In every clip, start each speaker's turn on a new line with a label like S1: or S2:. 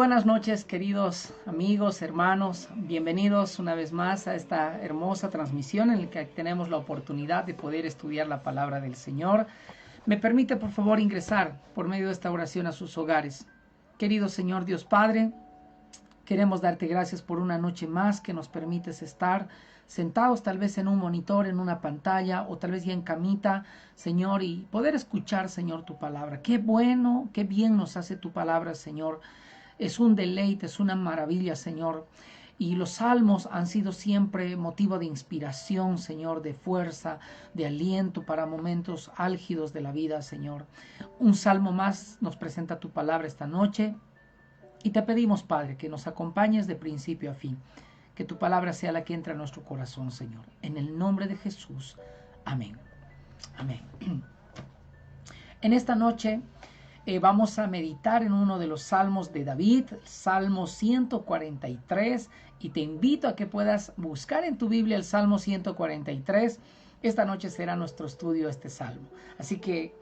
S1: buenas noches, queridos amigos, hermanos. Bienvenidos una vez más a esta hermosa transmisión en la que tenemos la oportunidad de poder estudiar la palabra del Señor. Me permite, por favor, ingresar por medio de esta oración a sus hogares. Querido Señor Dios Padre, queremos darte gracias por una noche más que nos permites estar sentados tal vez en un monitor, en una pantalla o tal vez ya en camita, Señor, y poder escuchar, Señor, tu palabra. Qué bueno, qué bien nos hace tu palabra, Señor. Es un deleite, es una maravilla, Señor. Y los salmos han sido siempre motivo de inspiración, Señor, de fuerza, de aliento para momentos álgidos de la vida, Señor. Un salmo más nos presenta tu palabra esta noche. Y te pedimos, Padre, que nos acompañes de principio a fin. Que tu palabra sea la que entra a nuestro corazón, Señor. En el nombre de Jesús. Amén. Amén. En esta noche vamos a meditar en uno de los salmos de David, el Salmo 143, y te invito a que puedas buscar en tu Biblia el Salmo 143. Esta noche será nuestro estudio de este salmo. Así que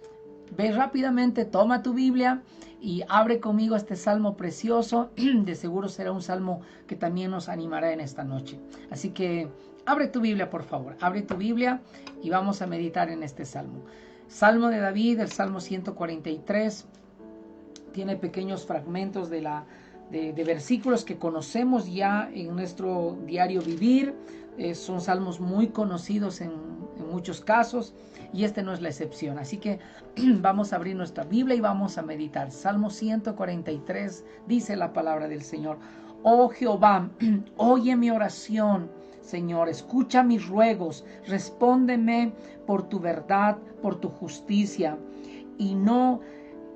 S1: ve rápidamente, toma tu Biblia y abre conmigo este salmo precioso. De seguro será un salmo que también nos animará en esta noche. Así que abre tu Biblia, por favor. Abre tu Biblia y vamos a meditar en este salmo. Salmo de David, el Salmo 143, tiene pequeños fragmentos de versículos que conocemos ya en nuestro diario vivir. Son salmos muy conocidos en muchos casos y este no es la excepción. Así que vamos a abrir nuestra Biblia y vamos a meditar. Salmo 143 dice la palabra del Señor. Oh Jehová, oye mi oración. Señor, escucha mis ruegos, respóndeme por tu verdad, por tu justicia, y no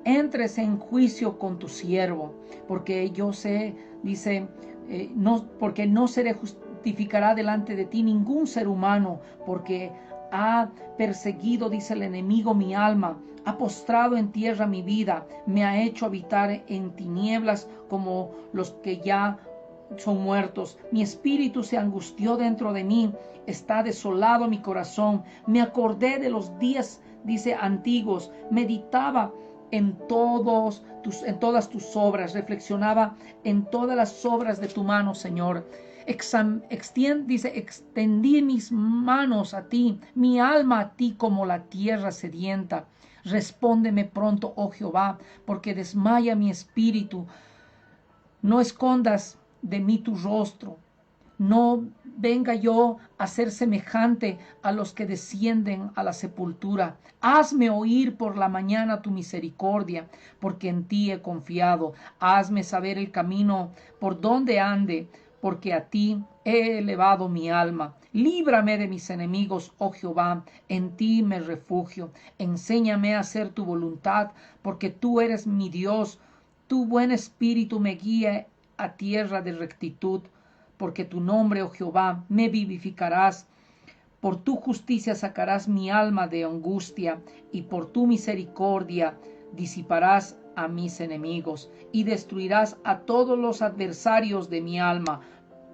S1: entres en juicio con tu siervo, porque yo sé, dice, porque no seré justificará delante de ti ningún ser humano, porque ha perseguido, dice el enemigo, mi alma, ha postrado en tierra mi vida, me ha hecho habitar en tinieblas como los que ya son muertos. Mi espíritu se angustió dentro de mí, está desolado mi corazón. Me acordé de los días, dice, antiguos, meditaba en todas tus obras, reflexionaba en todas las obras de tu mano, Señor. Extendí mis manos a ti, mi alma a ti como la tierra sedienta. Respóndeme pronto, oh Jehová, porque desmaya mi espíritu. No escondas de mí tu rostro. No venga yo a ser semejante a los que descienden a la sepultura. Hazme oír por la mañana tu misericordia, porque en ti he confiado. Hazme saber el camino por donde ande, porque a ti he elevado mi alma. Líbrame de mis enemigos, oh Jehová, en ti me refugio. Enséñame a hacer tu voluntad, porque tú eres mi Dios. Tu buen espíritu me guía a tierra de rectitud, porque tu nombre, oh Jehová, me vivificarás. Por tu justicia sacarás mi alma de angustia, y por tu misericordia disiparás a mis enemigos, y destruirás a todos los adversarios de mi alma,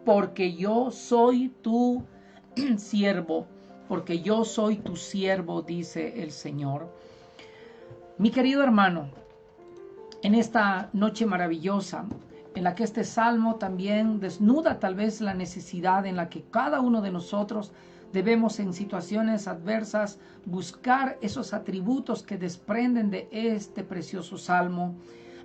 S1: porque yo soy tu siervo, porque yo soy tu siervo, dice el Señor. Mi querido hermano, en esta noche maravillosa, en la que este salmo también desnuda tal vez la necesidad en la que cada uno de nosotros debemos en situaciones adversas buscar esos atributos que desprenden de este precioso salmo.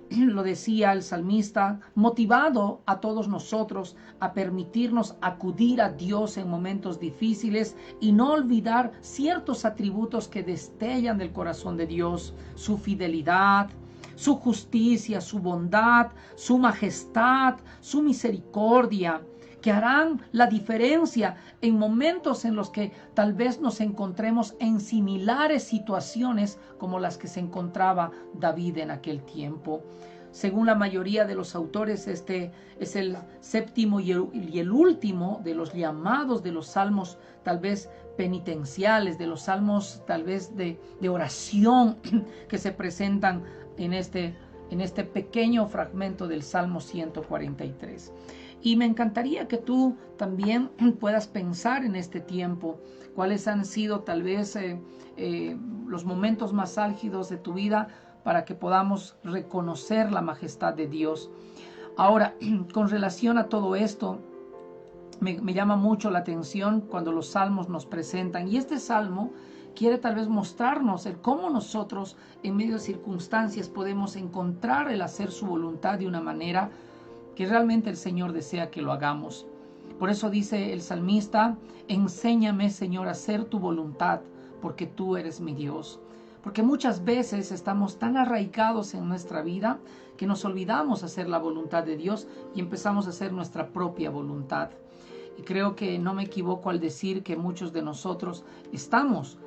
S1: Lo decía el salmista, motivado a todos nosotros a permitirnos acudir a Dios en momentos difíciles y no olvidar ciertos atributos que destellan del corazón de Dios, su fidelidad, su justicia, su bondad, su majestad, su misericordia, que harán la diferencia en momentos en los que tal vez nos encontremos en similares situaciones como las que se encontraba David en aquel tiempo. Según la mayoría de los autores, este es el séptimo y el último de los llamados de los salmos tal vez penitenciales, de los salmos tal vez de oración que se presentan en este pequeño fragmento del Salmo 143. Y me encantaría que tú también puedas pensar en este tiempo, cuáles han sido tal vez los momentos más álgidos de tu vida para que podamos reconocer la majestad de Dios. Ahora, con relación a todo esto, me llama mucho la atención cuando los salmos nos presentan. Y este salmo quiere tal vez mostrarnos el cómo nosotros en medio de circunstancias podemos encontrar el hacer su voluntad de una manera que realmente el Señor desea que lo hagamos. Por eso dice el salmista: enséñame, Señor, a hacer tu voluntad, porque tú eres mi Dios. Porque muchas veces estamos tan arraigados en nuestra vida que nos olvidamos hacer la voluntad de Dios y empezamos a hacer nuestra propia voluntad. Y creo que no me equivoco al decir que muchos de nosotros estamos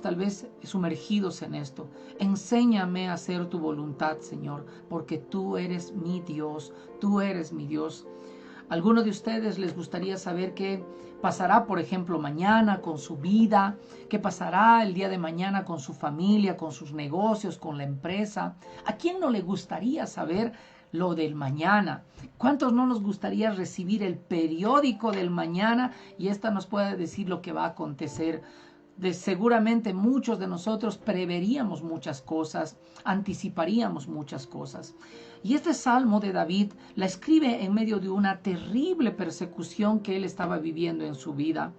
S1: tal vez sumergidos en esto. Enséñame a hacer tu voluntad, Señor, porque tú eres mi Dios, tú eres mi Dios. ¿A alguno de ustedes les gustaría saber qué pasará, por ejemplo, mañana con su vida? ¿Qué pasará el día de mañana con su familia, con sus negocios, con la empresa? ¿A quién no le gustaría saber lo del mañana? ¿Cuántos no nos gustaría recibir el periódico del mañana y esta nos pueda decir lo que va a acontecer? Seguramente muchos de nosotros preveríamos muchas cosas, anticiparíamos muchas cosas. Y este salmo de David la escribe en medio de una terrible persecución que él estaba viviendo en su vida.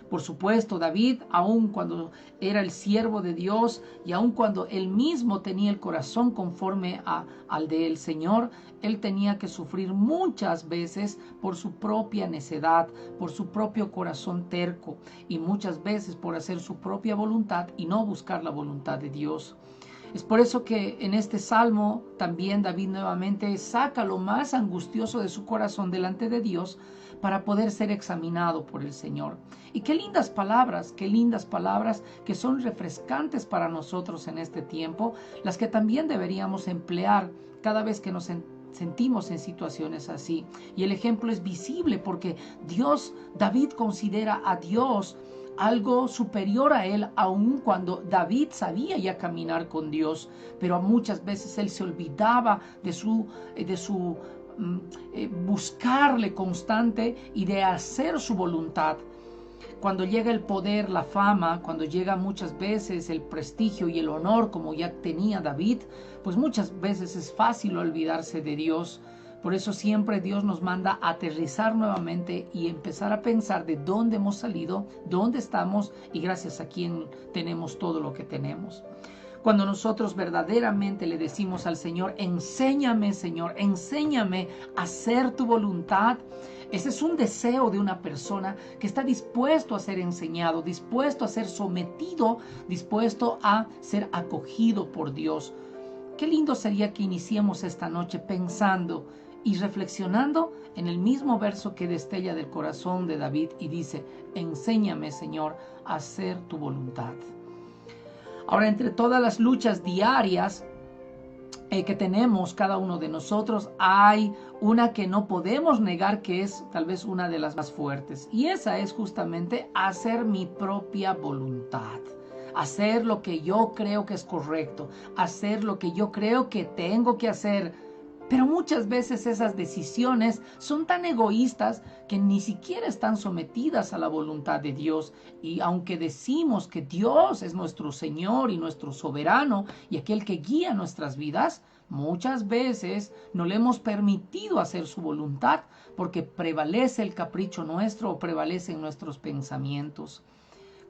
S1: Por supuesto, David, aun cuando era el siervo de Dios y aun cuando él mismo tenía el corazón conforme al del Señor, él tenía que sufrir muchas veces por su propia necedad, por su propio corazón terco y muchas veces por hacer su propia voluntad y no buscar la voluntad de Dios. Es por eso que en este salmo también David nuevamente saca lo más angustioso de su corazón delante de Dios para poder ser examinado por el Señor. Y qué lindas palabras que son refrescantes para nosotros en este tiempo, las que también deberíamos emplear cada vez que nos sentimos en situaciones así. Y el ejemplo es visible porque David considera a Dios algo superior a él, aun cuando David sabía ya caminar con Dios, pero muchas veces él se olvidaba de su buscarle constante y de hacer su voluntad. Cuando llega el poder, la fama, cuando llega muchas veces el prestigio y el honor como ya tenía David, pues muchas veces es fácil olvidarse de Dios. Por eso siempre Dios nos manda a aterrizar nuevamente y empezar a pensar de dónde hemos salido, dónde estamos y gracias a quién tenemos todo lo que tenemos. Cuando nosotros verdaderamente le decimos al Señor: enséñame, Señor, enséñame a hacer tu voluntad. Ese es un deseo de una persona que está dispuesto a ser enseñado, dispuesto a ser sometido, dispuesto a ser acogido por Dios. Qué lindo sería que iniciemos esta noche pensando y reflexionando en el mismo verso que destella del corazón de David y dice: enséñame, Señor, a hacer tu voluntad. Ahora, entre todas las luchas diarias que tenemos cada uno de nosotros, hay una que no podemos negar que es tal vez una de las más fuertes. Y esa es justamente hacer mi propia voluntad. Hacer lo que yo creo que es correcto. Hacer lo que yo creo que tengo que hacer. Pero muchas veces esas decisiones son tan egoístas que ni siquiera están sometidas a la voluntad de Dios. Y aunque decimos que Dios es nuestro Señor y nuestro soberano y aquel que guía nuestras vidas, muchas veces no le hemos permitido hacer su voluntad porque prevalece el capricho nuestro o prevalecen nuestros pensamientos.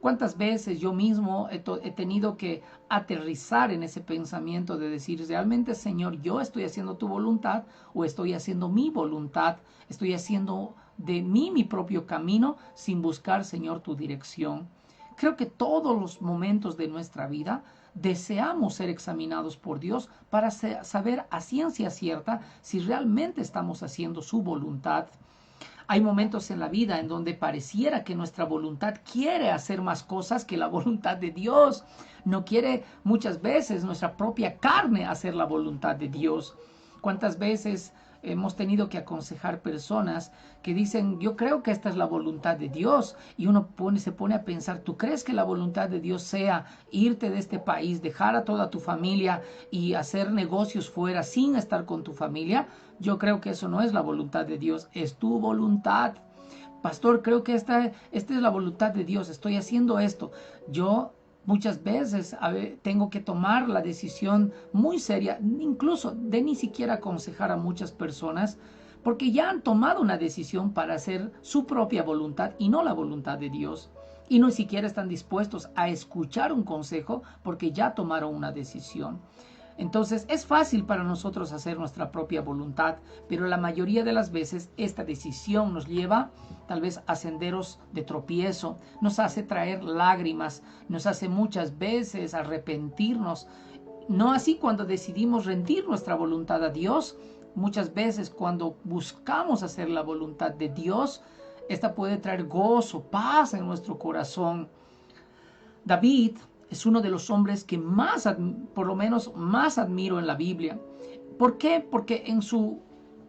S1: ¿Cuántas veces yo mismo he tenido que aterrizar en ese pensamiento de decir: realmente, Señor, yo estoy haciendo tu voluntad o estoy haciendo mi voluntad? Estoy haciendo de mí mi propio camino sin buscar, Señor, tu dirección. Creo que todos los momentos de nuestra vida deseamos ser examinados por Dios para saber a ciencia cierta si realmente estamos haciendo su voluntad. Hay momentos en la vida en donde pareciera que nuestra voluntad quiere hacer más cosas que la voluntad de Dios. No quiere muchas veces nuestra propia carne hacer la voluntad de Dios. ¿Cuántas veces hemos tenido que aconsejar personas que dicen: yo creo que esta es la voluntad de Dios? Y uno se pone a pensar: ¿tú crees que la voluntad de Dios sea irte de este país, dejar a toda tu familia y hacer negocios fuera sin estar con tu familia? Yo creo que eso no es la voluntad de Dios, es tu voluntad. Pastor, creo que esta es la voluntad de Dios, estoy haciendo esto. Yo Muchas veces tengo que tomar la decisión muy seria, incluso de ni siquiera aconsejar a muchas personas, porque ya han tomado una decisión para hacer su propia voluntad y no la voluntad de Dios. Y no siquiera están dispuestos a escuchar un consejo porque ya tomaron una decisión. Entonces es fácil para nosotros hacer nuestra propia voluntad, pero la mayoría de las veces esta decisión nos lleva tal vez a senderos de tropiezo, nos hace traer lágrimas, nos hace muchas veces arrepentirnos. No así cuando decidimos rendir nuestra voluntad a Dios. Muchas veces cuando buscamos hacer la voluntad de Dios, esta puede traer gozo, paz en nuestro corazón. David es uno de los hombres que más, por lo menos más admiro en la Biblia. ¿Por qué? Porque en su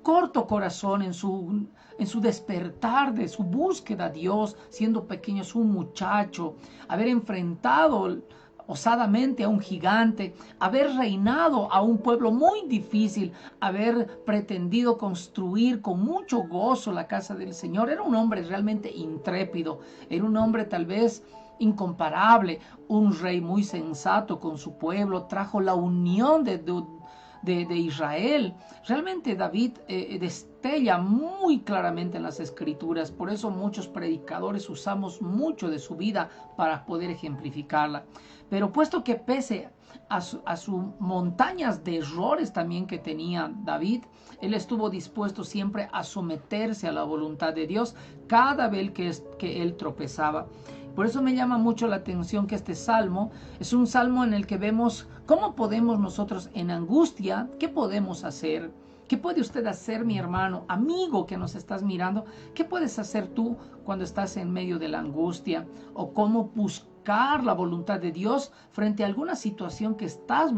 S1: corto corazón, en su despertar de su búsqueda a Dios, siendo pequeño, es un muchacho, haber enfrentado osadamente a un gigante, haber reinado a un pueblo muy difícil, haber pretendido construir con mucho gozo la casa del Señor. Era un hombre realmente intrépido, era un hombre tal vez incomparable, un rey muy sensato con su pueblo, trajo la unión de Israel. Realmente David destella muy claramente en las escrituras, por eso muchos predicadores usamos mucho de su vida para poder ejemplificarla. Pero puesto que pese a sus montañas de errores también que tenía David, él estuvo dispuesto siempre a someterse a la voluntad de Dios cada vez que él tropezaba. Por eso me llama mucho la atención que este salmo es un salmo en el que vemos cómo podemos nosotros en angustia, qué podemos hacer. ¿Qué puede usted hacer, mi hermano, amigo que nos estás mirando? ¿Qué puedes hacer tú cuando estás en medio de la angustia? ¿O cómo buscar la voluntad de Dios frente a alguna situación que estás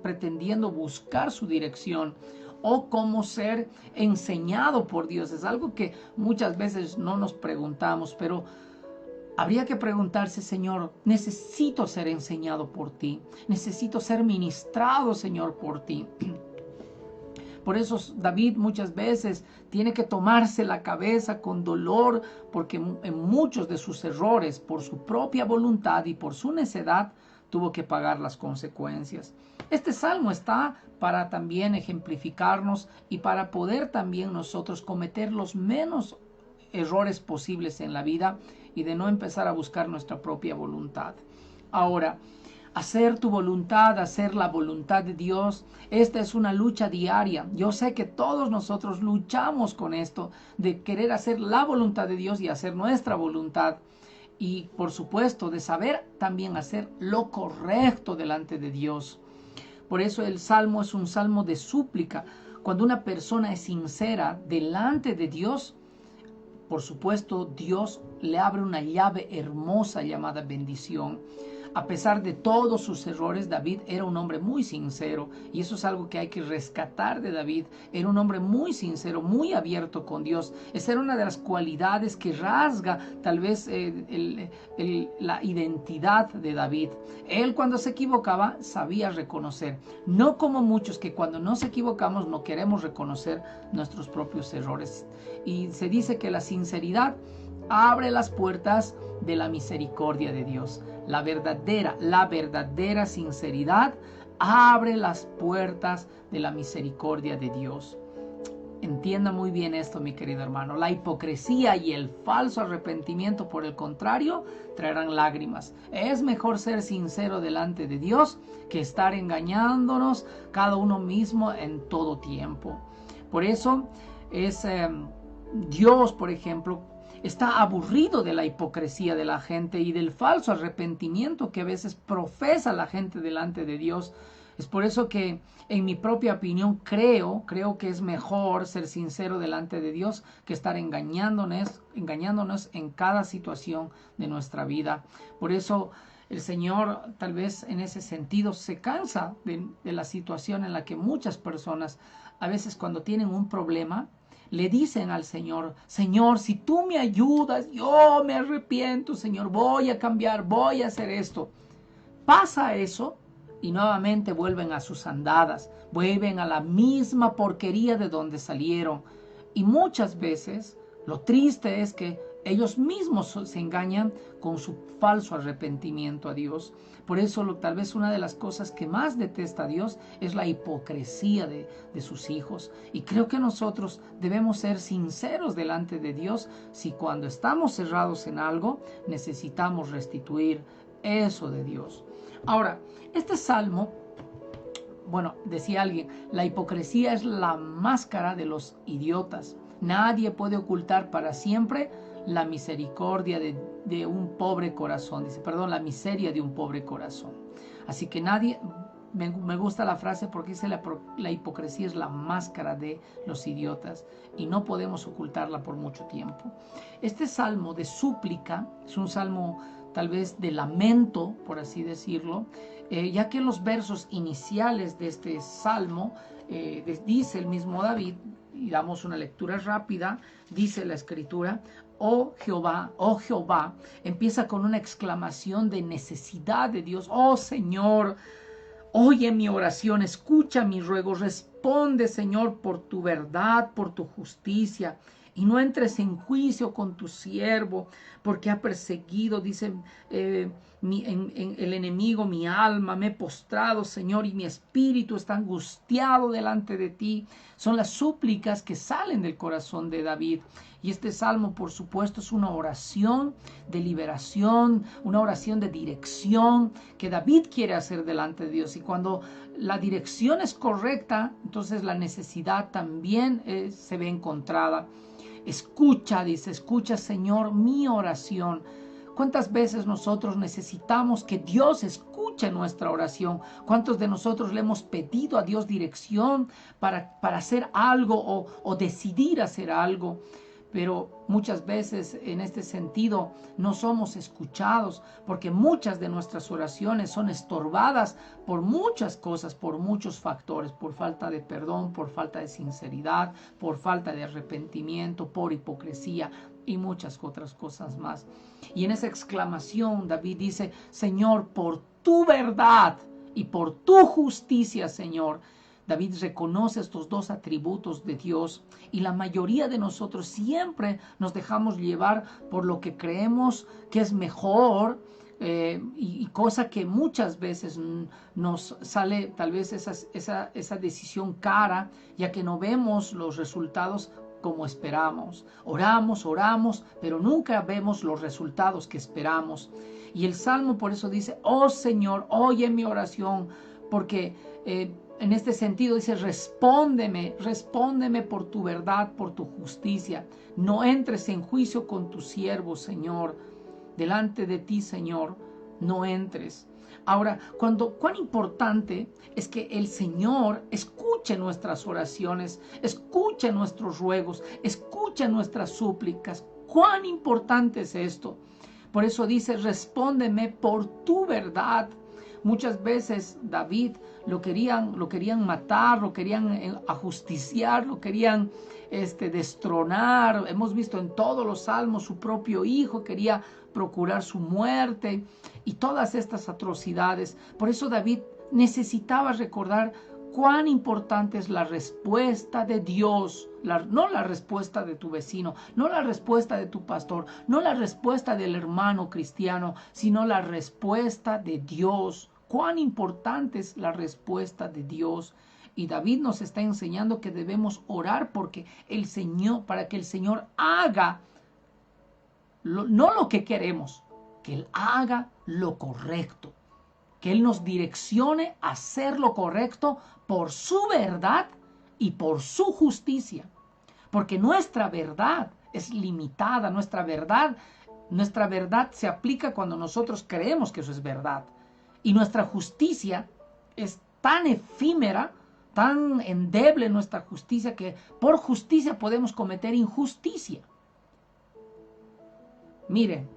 S1: pretendiendo buscar su dirección? O cómo ser enseñado por Dios. Es algo que muchas veces no nos preguntamos, pero habría que preguntarse, Señor, necesito ser enseñado por ti. Necesito ser ministrado, Señor, por ti. Por eso David muchas veces tiene que tomarse la cabeza con dolor, porque en muchos de sus errores, por su propia voluntad y por su necedad, tuvo que pagar las consecuencias. Este salmo está para también ejemplificarnos y para poder también nosotros cometer los menos errores posibles en la vida y de no empezar a buscar nuestra propia voluntad. Ahora, hacer tu voluntad, hacer la voluntad de Dios, esta es una lucha diaria. Yo sé que todos nosotros luchamos con esto de querer hacer la voluntad de Dios y hacer nuestra voluntad. Y por supuesto de saber también hacer lo correcto delante de Dios. Por eso el salmo es un salmo de súplica. Cuando una persona es sincera delante de Dios, por supuesto, Dios le abre una llave hermosa llamada bendición. A pesar de todos sus errores, David era un hombre muy sincero, y eso es algo que hay que rescatar de David. Era un hombre muy sincero, muy abierto con Dios. Esa era una de las cualidades que rasga tal vez la identidad de David. Él, cuando se equivocaba, sabía reconocer. No como muchos que cuando nos equivocamos no queremos reconocer nuestros propios errores. Y se dice que la sinceridad abre las puertas de la misericordia de Dios. La verdadera sinceridad abre las puertas de la misericordia de Dios. Entienda muy bien esto, mi querido hermano. La hipocresía y el falso arrepentimiento, por el contrario, traerán lágrimas. Es mejor ser sincero delante de Dios que estar engañándonos cada uno mismo en todo tiempo. Por eso Dios, por ejemplo, está aburrido de la hipocresía de la gente y del falso arrepentimiento que a veces profesa la gente delante de Dios. Es por eso que, en mi propia opinión, creo que es mejor ser sincero delante de Dios que estar engañándonos en cada situación de nuestra vida. Por eso el Señor, tal vez en ese sentido, se cansa de la situación en la que muchas personas, a veces cuando tienen un problema, le dicen al Señor: Señor, si tú me ayudas, yo me arrepiento, Señor, voy a cambiar, voy a hacer esto. Pasa eso y nuevamente vuelven a sus andadas, vuelven a la misma porquería de donde salieron. Y muchas veces lo triste es que ellos mismos se engañan con su falso arrepentimiento a Dios. Por eso tal vez una de las cosas que más detesta a Dios es la hipocresía de sus hijos. Y creo que nosotros debemos ser sinceros delante de Dios si cuando estamos cerrados en algo necesitamos restituir eso de Dios. Ahora, este salmo, bueno, decía alguien, la hipocresía es la máscara de los idiotas. Nadie puede ocultar para siempre la misericordia de un pobre corazón. Dice, perdón, la miseria de un pobre corazón. Así que nadie, me gusta la frase porque dice la hipocresía es la máscara de los idiotas y no podemos ocultarla por mucho tiempo. Este salmo de súplica es un salmo tal vez de lamento, por así decirlo, ya que en los versos iniciales de este salmo dice el mismo David, y damos una lectura rápida, dice la escritura, oh Jehová, empieza con una exclamación de necesidad de Dios. Oh Señor, oye mi oración, escucha mi ruego, responde Señor por tu verdad, por tu justicia, y no entres en juicio con tu siervo, porque ha perseguido, dice el enemigo, mi alma. Me he postrado, Señor, y mi espíritu está angustiado delante de ti. Son las súplicas que salen del corazón de David. Y este salmo, por supuesto, es una oración de liberación, una oración de dirección que David quiere hacer delante de Dios. Y cuando la dirección es correcta, entonces la necesidad también se ve encontrada. Escucha, dice, escucha, Señor, mi oración. ¿Cuántas veces nosotros necesitamos que Dios escuche nuestra oración? ¿Cuántos de nosotros le hemos pedido a Dios dirección para hacer algo o decidir hacer algo? Pero muchas veces en este sentido no somos escuchados porque muchas de nuestras oraciones son estorbadas por muchas cosas, por muchos factores, por falta de perdón, por falta de sinceridad, por falta de arrepentimiento, por hipocresía y muchas otras cosas más. Y en esa exclamación David dice, Señor, por tu verdad y por tu justicia, Señor. David reconoce estos dos atributos de Dios y la mayoría de nosotros siempre nos dejamos llevar por lo que creemos que es mejor y cosa que muchas veces nos sale tal vez esa decisión cara, ya que no vemos los resultados como esperamos. Oramos, pero nunca vemos los resultados que esperamos. Y el Salmo por eso dice, oh Señor, oye mi oración, porque en este sentido dice, respóndeme por tu verdad, por tu justicia. No entres en juicio con tu siervo, Señor. Delante de ti, Señor, no entres. Ahora, cuán importante es que el Señor escuche nuestras oraciones, escuche nuestros ruegos, escuche nuestras súplicas. Cuán importante es esto. Por eso dice, respóndeme por tu verdad. Muchas veces David lo querían matar, lo querían ajusticiar, lo querían destronar. Hemos visto en todos los salmos su propio hijo quería procurar su muerte y todas estas atrocidades. Por eso David necesitaba recordar cuán importante es la respuesta de Dios, no la respuesta de tu vecino, no la respuesta de tu pastor, no la respuesta del hermano cristiano, sino la respuesta de Dios. Cuán importante es la respuesta de Dios. Y David nos está enseñando que debemos orar para que el Señor haga no lo que queremos, que Él haga lo correcto. Que Él nos direccione a hacer lo correcto por su verdad y por su justicia. Porque nuestra verdad es limitada, nuestra verdad se aplica cuando nosotros creemos que eso es verdad. Y nuestra justicia es tan efímera, tan endeble nuestra justicia, que por justicia podemos cometer injusticia. Miren,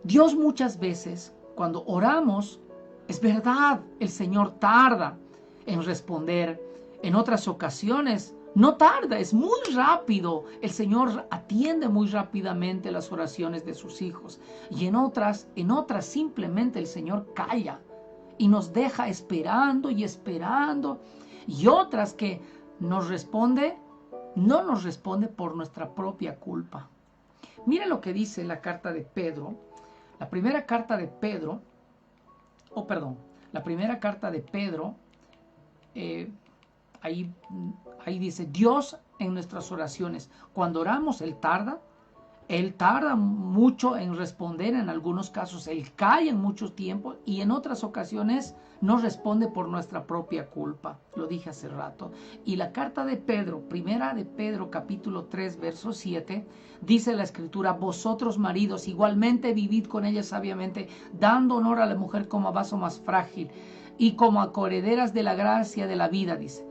S1: Dios muchas veces, cuando oramos, es verdad, el Señor tarda en responder. En otras ocasiones no tarda, es muy rápido. El Señor atiende muy rápidamente las oraciones de sus hijos. Y en otras simplemente el Señor calla y nos deja esperando y esperando. Y otras que no nos responde por nuestra propia culpa. Mire lo que dice la carta de Pedro. La primera carta de Pedro, la primera carta de Pedro, ahí dice, Dios en nuestras oraciones, cuando oramos, Él tarda mucho en responder, en algunos casos Él calla en mucho tiempo y en otras ocasiones no responde por nuestra propia culpa. Lo dije hace rato. Y la carta de Pedro, primera de Pedro, capítulo 3, verso 7, dice la Escritura, vosotros maridos igualmente vivid con ella sabiamente, dando honor a la mujer como a vaso más frágil y como a coherederas de la gracia de la vida, dice,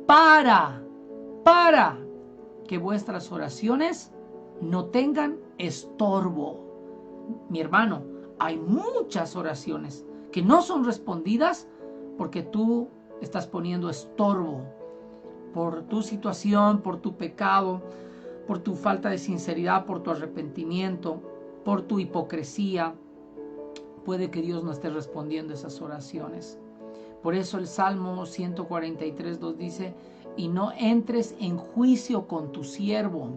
S1: para que vuestras oraciones no tengan estorbo. Mi hermano, hay muchas oraciones que no son respondidas porque tú estás poniendo estorbo por tu situación, por tu pecado, por tu falta de sinceridad, por tu arrepentimiento, por tu hipocresía. Puede que Dios no esté respondiendo esas oraciones. Por eso el Salmo 143:2 dice, y no entres en juicio con tu siervo,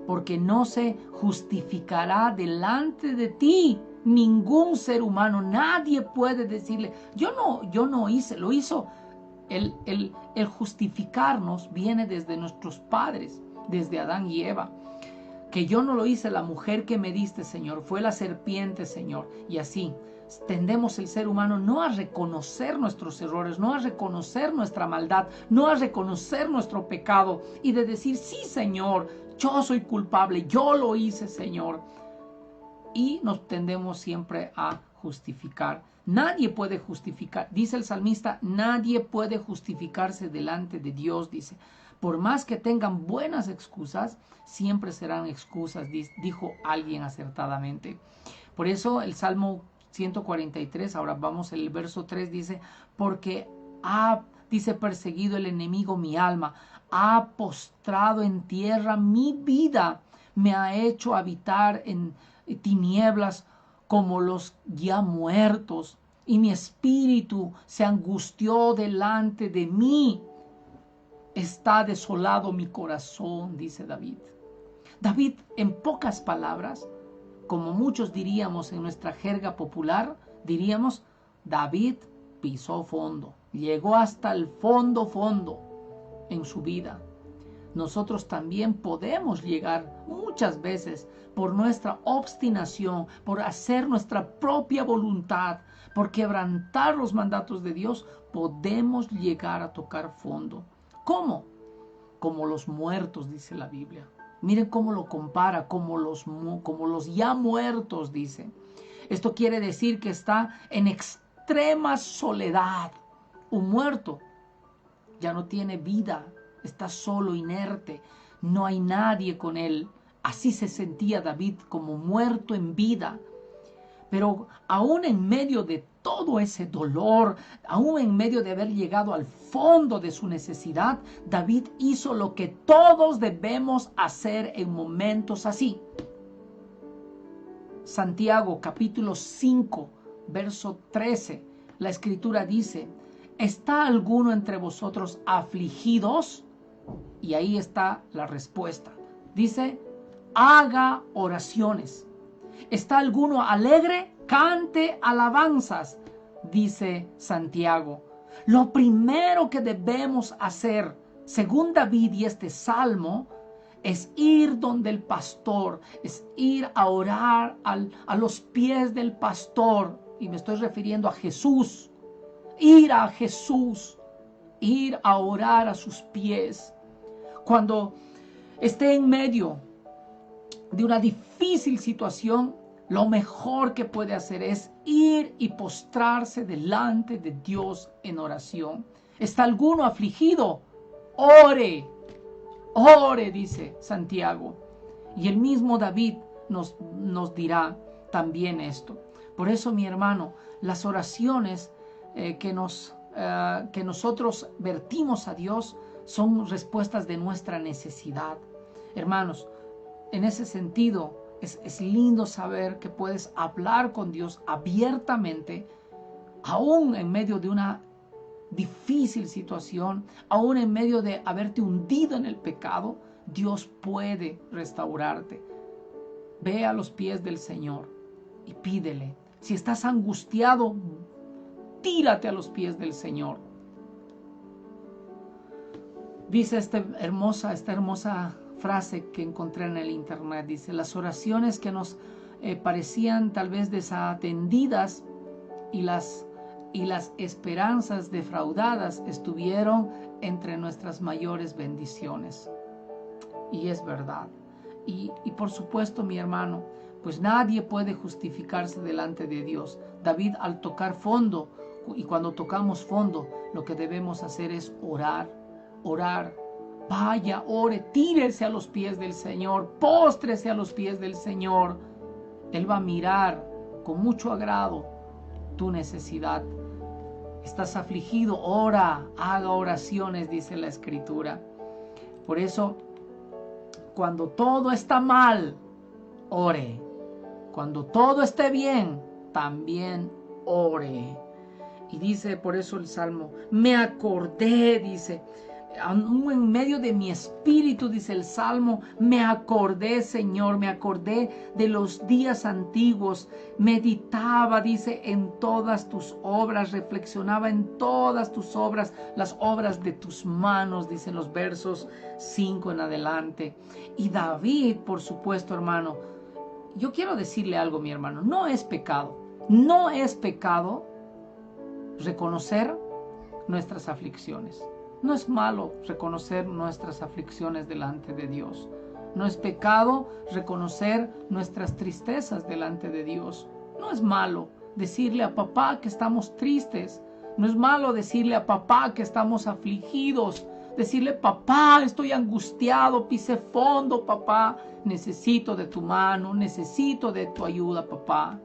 S1: porque no se justificará delante de ti ningún ser humano. Nadie puede decirle, yo no hice, lo hizo. El justificarnos viene desde nuestros padres, desde Adán y Eva. Que yo no lo hice, la mujer que me diste, Señor, fue la serpiente, Señor. Y así tendemos el ser humano no a reconocer nuestros errores, no a reconocer nuestra maldad, no a reconocer nuestro pecado y de decir, sí, Señor, yo soy culpable, yo lo hice, Señor. Y nos tendemos siempre a justificar. Nadie puede justificar, dice el salmista, nadie puede justificarse delante de Dios, dice. Por más que tengan buenas excusas, siempre serán excusas, dijo alguien acertadamente. Por eso el Salmo 143, ahora vamos al verso 3, dice, porque dice, perseguido el enemigo mi alma, ha postrado en tierra mi vida, me ha hecho habitar en tinieblas como los ya muertos, y mi espíritu se angustió delante de mí. Está desolado mi corazón, dice David. David, en pocas palabras, como muchos diríamos en nuestra jerga popular, diríamos, David pisó fondo, llegó hasta el fondo en su vida. Nosotros también podemos llegar muchas veces por nuestra obstinación, por hacer nuestra propia voluntad, por quebrantar los mandatos de Dios, podemos llegar a tocar fondo. ¿Cómo? Como los muertos, dice la Biblia. Miren cómo lo compara, como los ya muertos, dice. Esto quiere decir que está en extrema soledad. Un muerto ya no tiene vida, está solo, inerte, no hay nadie con él. Así se sentía David, como muerto en vida. Pero aún en medio de todo ese dolor, aún en medio de haber llegado al fondo de su necesidad, David hizo lo que todos debemos hacer en momentos así. Santiago capítulo 5, verso 13, la Escritura dice, ¿está alguno entre vosotros afligidos? Y ahí está la respuesta. Dice, haga oraciones. ¿Está alguno alegre? Cante alabanzas, dice Santiago. Lo primero que debemos hacer, según David y este salmo, es ir donde el pastor, es ir a orar a los pies del pastor. Y me estoy refiriendo a Jesús. Ir a Jesús, ir a orar a sus pies. Cuando esté en medio de una difícil situación, lo mejor que puede hacer es ir y postrarse delante de Dios en oración. ¿Está alguno afligido? Ore, dice Santiago. Y el mismo David nos dirá también esto. Por eso, mi hermano, las oraciones que nosotros vertimos a Dios son respuestas de nuestra necesidad. Hermanos, en ese sentido, es lindo saber que puedes hablar con Dios abiertamente, aún en medio de una difícil situación, aún en medio de haberte hundido en el pecado. Dios puede restaurarte. Ve a los pies del Señor y pídele. Si estás angustiado, tírate a los pies del Señor. Dice esta hermosa frase que encontré en el internet. Dice, las oraciones que nos parecían tal vez desatendidas y las esperanzas defraudadas estuvieron entre nuestras mayores bendiciones. Y es verdad. Y por supuesto, mi hermano, pues nadie puede justificarse delante de Dios. David, al tocar fondo, y cuando tocamos fondo, lo que debemos hacer es orar. Vaya, ore, tírese a los pies del Señor, póstrese a los pies del Señor. Él va a mirar con mucho agrado tu necesidad. Estás afligido, ora, haga oraciones, dice la Escritura. Por eso, cuando todo está mal, ore. Cuando todo esté bien, también ore. Y dice por eso el Salmo, me acordé, dice, aún en medio de mi espíritu, dice el Salmo, me acordé, Señor, me acordé de los días antiguos, meditaba, dice, en todas tus obras, reflexionaba en todas tus obras, las obras de tus manos, dicen los versos 5 en adelante. Y David, por supuesto, hermano, yo quiero decirle algo, mi hermano, no es pecado reconocer nuestras aflicciones. No es malo reconocer nuestras aflicciones delante de Dios. No es pecado reconocer nuestras tristezas delante de Dios. No es malo decirle a papá que estamos tristes. No es malo decirle a papá que estamos afligidos. Decirle, papá, estoy angustiado, pisé fondo, papá. Necesito de tu mano, necesito de tu ayuda, papá.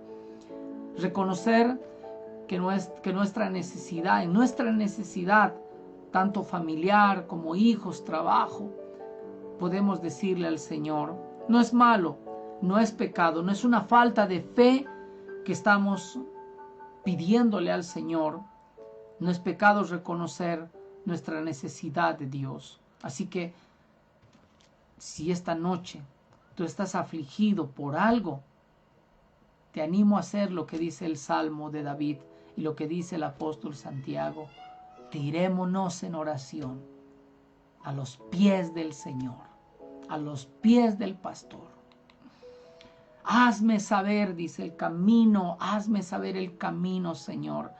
S1: Reconocer que nuestra necesidad, tanto familiar como hijos, trabajo, podemos decirle al Señor. No es malo, no es pecado, no es una falta de fe que estamos pidiéndole al Señor. No es pecado reconocer nuestra necesidad de Dios. Así que, si esta noche tú estás afligido por algo, te animo a hacer lo que dice el Salmo de David y lo que dice el apóstol Santiago. Tirémonos en oración a los pies del Señor, a los pies del pastor. Hazme saber, dice el camino, hazme saber el camino, Señor.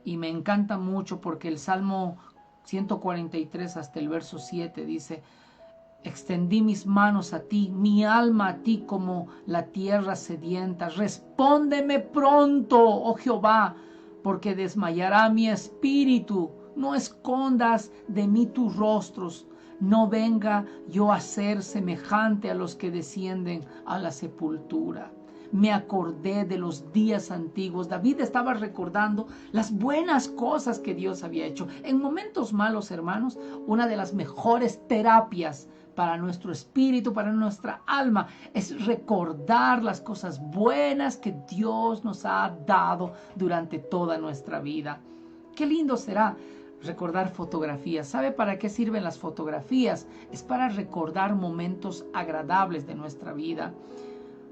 S1: Y me encanta mucho porque el Salmo 143 hasta el verso 7 dice, extendí mis manos a ti, mi alma a ti como la tierra sedienta. Respóndeme pronto, oh Jehová, porque desmayará mi espíritu. No escondas de mí tus rostros. No venga yo a ser semejante a los que descienden a la sepultura. Me acordé de los días antiguos. David estaba recordando las buenas cosas que Dios había hecho. En momentos malos, hermanos, una de las mejores terapias para nuestro espíritu, para nuestra alma, es recordar las cosas buenas que Dios nos ha dado durante toda nuestra vida. Qué lindo será recordar fotografías. ¿Sabe para qué sirven las fotografías? Es para recordar momentos agradables de nuestra vida.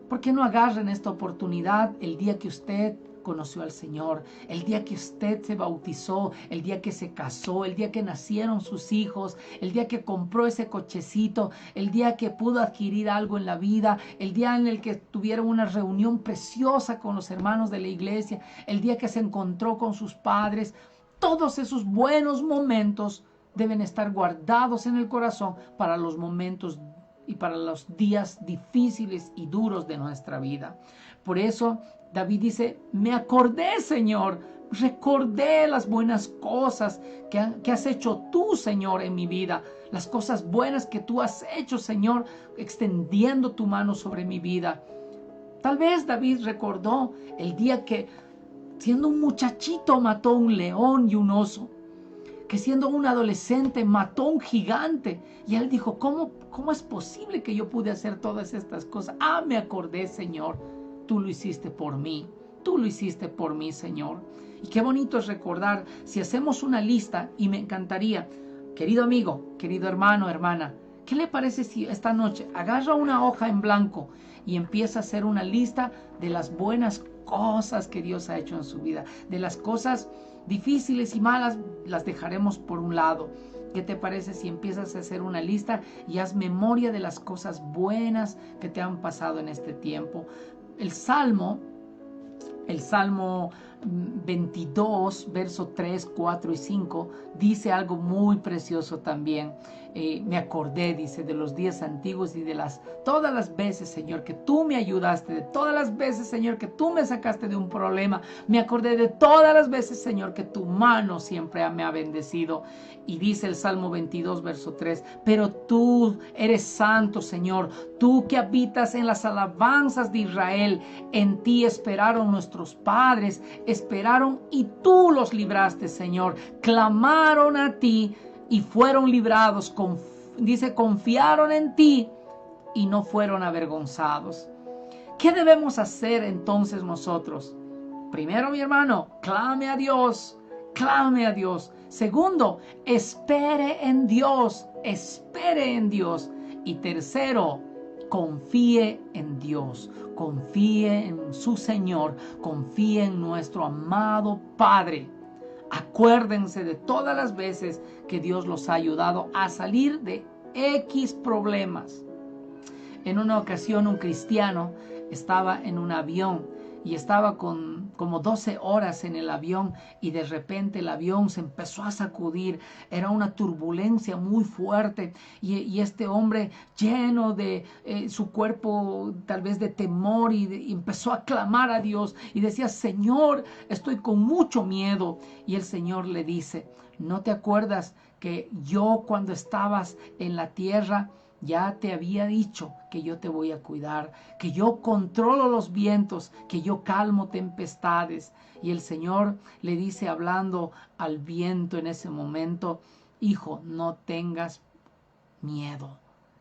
S1: ¿Por qué no agarren esta oportunidad el día que usted conoció al Señor, el día que usted se bautizó, el día que se casó, el día que nacieron sus hijos, el día que compró ese cochecito, el día que pudo adquirir algo en la vida, el día en el que tuvieron una reunión preciosa con los hermanos de la iglesia, el día que se encontró con sus padres? Todos esos buenos momentos deben estar guardados en el corazón para los momentos y para los días difíciles y duros de nuestra vida. Por eso David dice, me acordé, Señor, recordé las buenas cosas que has hecho tú, Señor, en mi vida. Las cosas buenas que tú has hecho, Señor, extendiendo tu mano sobre mi vida. Tal vez David recordó el día que, siendo un muchachito, mató un león y un oso. Que siendo un adolescente mató un gigante. Y él dijo, ¿cómo es posible que yo pude hacer todas estas cosas? Me acordé, Señor, tú lo hiciste por mí. Tú lo hiciste por mí, Señor. Y qué bonito es recordar, si hacemos una lista, y me encantaría, querido amigo, querido hermano, hermana, ¿Qué le parece si esta noche agarra una hoja en blanco y empieza a hacer una lista de las buenas cosas que Dios ha hecho en su vida? De las cosas difíciles y malas las dejaremos por un lado. ¿Qué te parece si empiezas a hacer una lista y haz memoria de las cosas buenas que te han pasado en este tiempo? El Salmo 22, verso 3, 4 y 5, dice algo muy precioso también. Me acordé, dice, de los días antiguos y de todas las veces, Señor, que tú me ayudaste, de todas las veces, Señor, que tú me sacaste de un problema. Me acordé de todas las veces, Señor, que tu mano siempre me ha bendecido. Y dice el Salmo 22, verso 3, pero tú eres santo, Señor, tú que habitas en las alabanzas de Israel. En ti esperaron nuestros padres, esperaron y tú los libraste, Señor. Clamaron a ti y fueron librados. Dice, confiaron en ti y no fueron avergonzados. ¿Qué debemos hacer entonces nosotros? Primero, mi hermano, clame a Dios. Clame a Dios. Segundo, espere en Dios. Espere en Dios. Y tercero, confíe en Dios. Confíe en su Señor. Confíe en nuestro amado Padre. Acuérdense de todas las veces que Dios los ha ayudado a salir de X problemas. En una ocasión un cristiano estaba en un avión y estaba como 12 horas en el avión y de repente el avión se empezó a sacudir. Era una turbulencia muy fuerte y este hombre lleno de su cuerpo tal vez de temor y empezó a clamar a Dios y decía, Señor, estoy con mucho miedo. Y el Señor le dice, ¿no te acuerdas que yo cuando estabas en la tierra ya te había dicho que yo te voy a cuidar, que yo controlo los vientos, que yo calmo tempestades? Y el Señor le dice, hablando al viento en ese momento, hijo, no tengas miedo,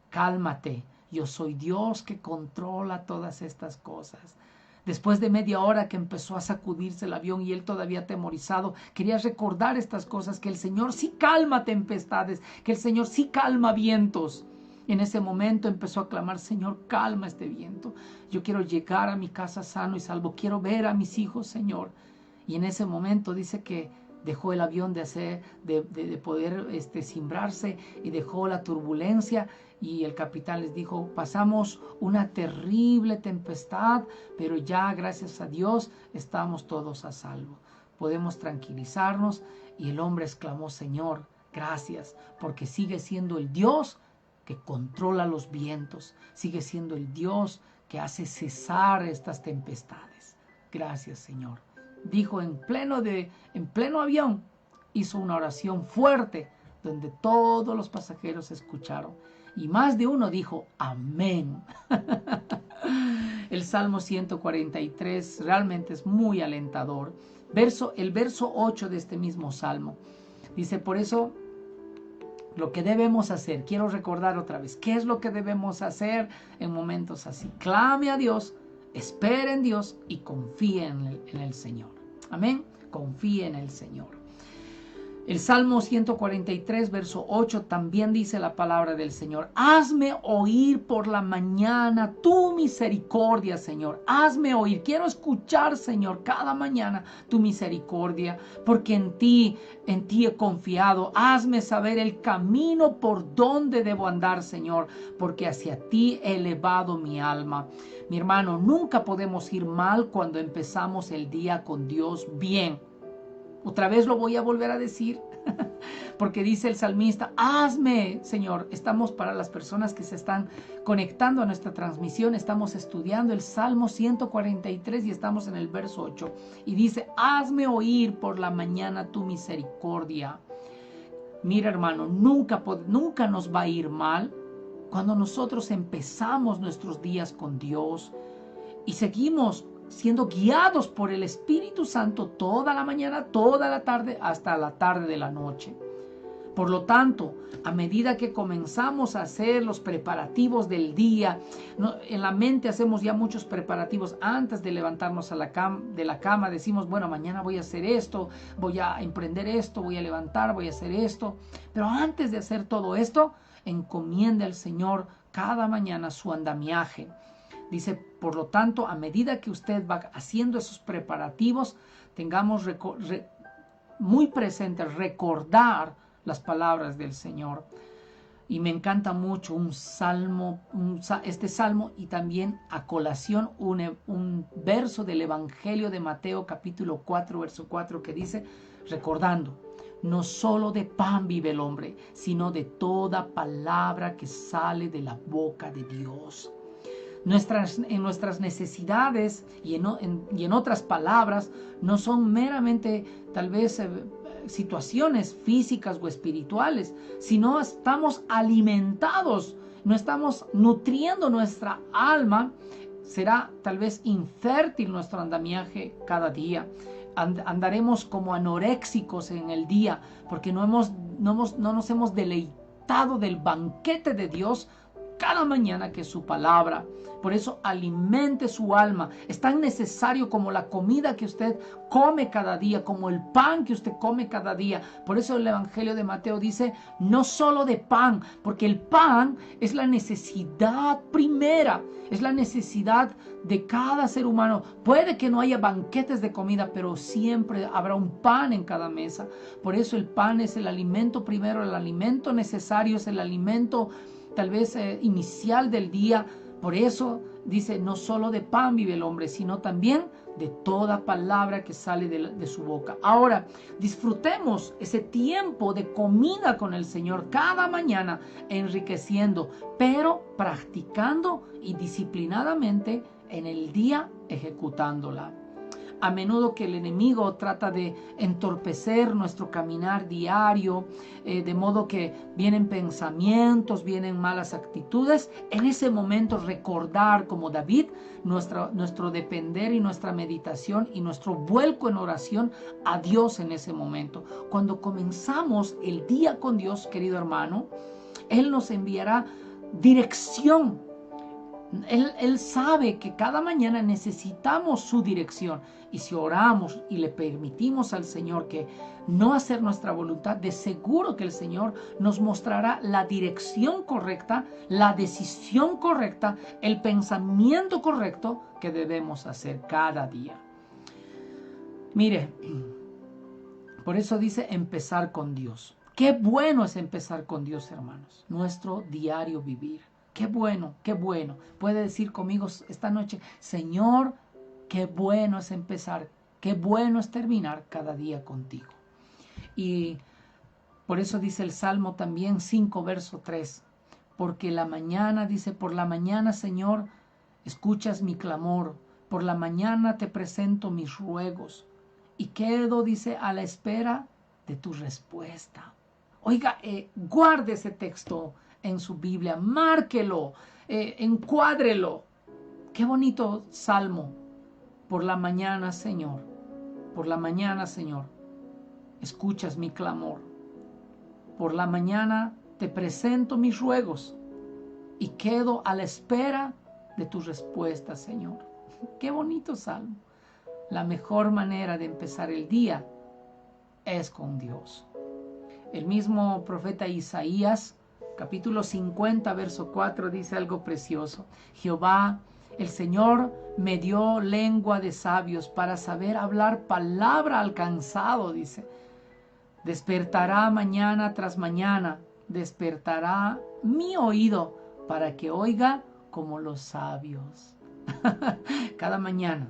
S1: cálmate, yo soy Dios que controla todas estas cosas. Después de media hora que empezó a sacudirse el avión y él todavía atemorizado, quería recordar estas cosas, que el Señor sí calma tempestades, que el Señor sí calma vientos. En ese momento empezó a clamar, Señor, calma este viento. Yo quiero llegar a mi casa sano y salvo. Quiero ver a mis hijos, Señor. Y en ese momento dice que dejó el avión de poder cimbrarse y dejó la turbulencia. Y el capitán les dijo, pasamos una terrible tempestad, pero ya, gracias a Dios, estamos todos a salvo. Podemos tranquilizarnos. Y el hombre exclamó, Señor, gracias, porque sigue siendo el Dios que controla los vientos, sigue siendo el Dios que hace cesar estas tempestades. Gracias, Señor. Dijo en pleno avión, hizo una oración fuerte donde todos los pasajeros escucharon y más de uno dijo amén. El Salmo 143 realmente es muy alentador. El verso 8 de este mismo Salmo dice, por eso lo que debemos hacer, quiero recordar otra vez, ¿qué es lo que debemos hacer en momentos así? Clame a Dios, espere en Dios y confíe en el Señor. Amén, confíe en el Señor. El Salmo 143, verso 8, también dice la palabra del Señor. Hazme oír por la mañana tu misericordia, Señor. Hazme oír. Quiero escuchar, Señor, cada mañana tu misericordia, porque en ti he confiado. Hazme saber el camino por donde debo andar, Señor, porque hacia ti he elevado mi alma. Mi hermano, nunca podemos ir mal cuando empezamos el día con Dios bien. Otra vez lo voy a volver a decir, porque dice el salmista, hazme, Señor. Estamos para las personas que se están conectando a nuestra transmisión, estamos estudiando el Salmo 143 y estamos en el verso 8. Y dice, hazme oír por la mañana tu misericordia. Mira, hermano, nunca nos va a ir mal cuando nosotros empezamos nuestros días con Dios y seguimos siendo guiados por el Espíritu Santo toda la mañana, toda la tarde, hasta la tarde de la noche. Por lo tanto, a medida que comenzamos a hacer los preparativos del día, en la mente hacemos ya muchos preparativos antes de levantarnos de la cama. Decimos, bueno, mañana voy a hacer esto, voy a emprender esto, voy a levantar, voy a hacer esto. Pero antes de hacer todo esto, encomiende al Señor cada mañana su andamiaje. Dice, por lo tanto, a medida que usted va haciendo esos preparativos, tengamos muy presente recordar las palabras del Señor. Y me encanta mucho este salmo, y también a colación un verso del Evangelio de Mateo capítulo 4, verso 4, que dice, recordando, no solo de pan vive el hombre, sino de toda palabra que sale de la boca de Dios. En nuestras necesidades y en otras palabras, no son meramente tal vez situaciones físicas o espirituales, sino estamos alimentados, no estamos nutriendo nuestra alma. Será tal vez infértil nuestro andamiaje cada día. Andaremos como anoréxicos en el día, porque no nos hemos deleitado del banquete de Dios cada mañana, que es su palabra. Por eso alimente su alma. Es tan necesario como la comida que usted come cada día, como el pan que usted come cada día. Por eso el Evangelio de Mateo dice, no solo de pan, porque el pan es la necesidad primera, es la necesidad de cada ser humano. Puede que no haya banquetes de comida, pero siempre habrá un pan en cada mesa. Por eso el pan es el alimento primero, el alimento necesario, es el alimento tal vez inicial del día. Por eso dice, no solo de pan vive el hombre, sino también de toda palabra que sale de su boca. Ahora, disfrutemos ese tiempo de comida con el Señor cada mañana, enriqueciendo, pero practicando y disciplinadamente en el día ejecutándola. A menudo que el enemigo trata de entorpecer nuestro caminar diario, de modo que vienen pensamientos, vienen malas actitudes. En ese momento recordar, como David, nuestro depender y nuestra meditación y nuestro vuelco en oración a Dios en ese momento. Cuando comenzamos el día con Dios, querido hermano, Él nos enviará dirección. Él sabe que cada mañana necesitamos su dirección, y si oramos y le permitimos al Señor que no hacer nuestra voluntad, de seguro que el Señor nos mostrará la dirección correcta, la decisión correcta, el pensamiento correcto que debemos hacer cada día. Mire, por eso dice empezar con Dios. Qué bueno es empezar con Dios, hermanos, nuestro diario vivir. Qué bueno, qué bueno. Puede decir conmigo esta noche, Señor, qué bueno es empezar, qué bueno es terminar cada día contigo. Y por eso dice el Salmo también 5, verso 3. Porque la mañana, dice, por la mañana, Señor, escuchas mi clamor. Por la mañana te presento mis ruegos. Y quedo, dice, a la espera de tu respuesta. Oiga, guarde ese texto en su Biblia, márquelo, encuádrelo. Qué bonito salmo. Por la mañana, Señor, escuchas mi clamor. Por la mañana te presento mis ruegos y quedo a la espera de tu respuesta, Señor. Qué bonito salmo. La mejor manera de empezar el día es con Dios. El mismo profeta Isaías, capítulo 50, verso 4, dice algo precioso. Jehová, el Señor, me dio lengua de sabios para saber hablar palabra al cansado, dice. Despertará mañana tras mañana, despertará mi oído para que oiga como los sabios. Cada mañana,